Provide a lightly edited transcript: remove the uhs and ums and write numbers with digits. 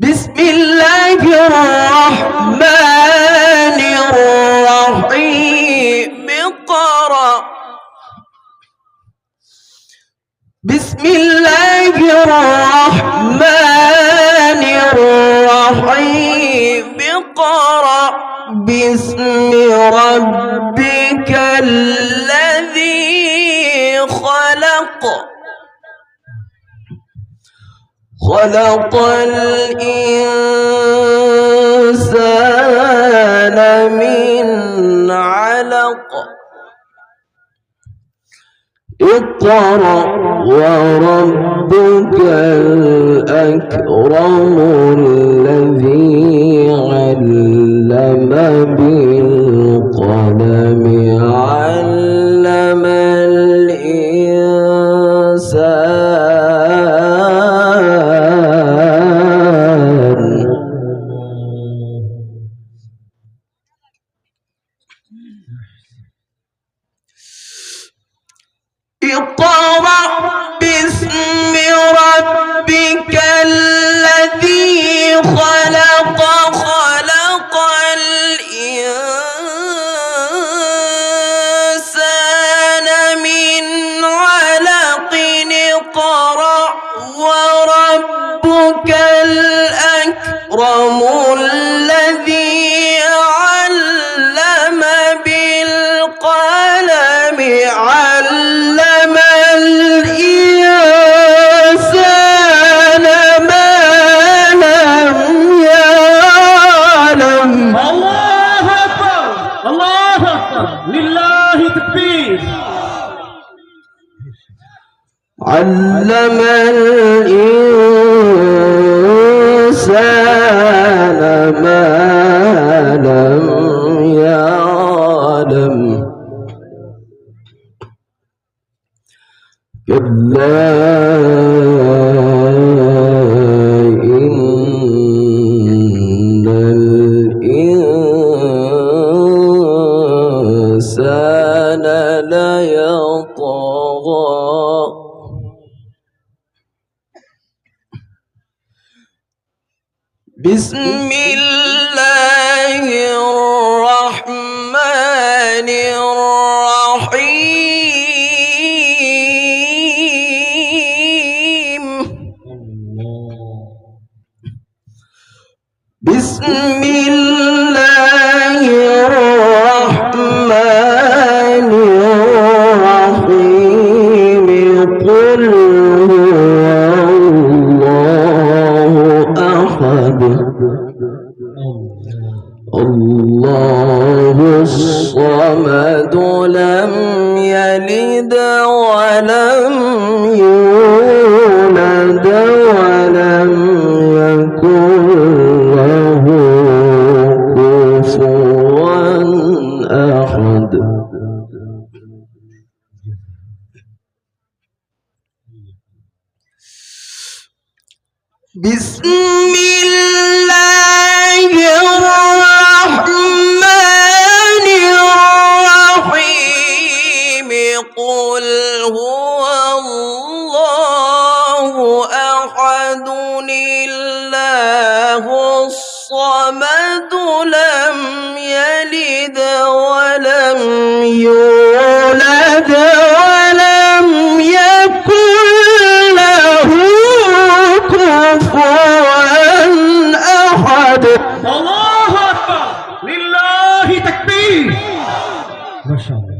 بسم الله الرحمن الرحيم اقرأ بسم الله الرحمن الرحيم اقرأ باسم ربك الذي خلق خلق الإنسان من علق اقرأ وربك الأكرم الذي علم بالقلم علم الإنسان اقرأ باسم ربك الذي خلق خلق الإنسان من علق اقرأ وربك الأكرم الذي علم بالقلم علم الإنسان ما لم يعلم. الله أكبر الله أكبر لله تكبير. علم الإنسان ما لم يعلم. كلا إن الإنسان ليطغى بسم الله الرحمن الرحيم بسم الله الرحمن الرحيم قل الله الصمد لم يلد ولم يولد ولم يكن له كفوا أحد. بسم الله الرحمن الرحيم قل هو الله أحد الله الصمد لم يلد ولم يولد ولم يكن له كفوا أحد. الله أكبر لله تكبير. ما شاء الله.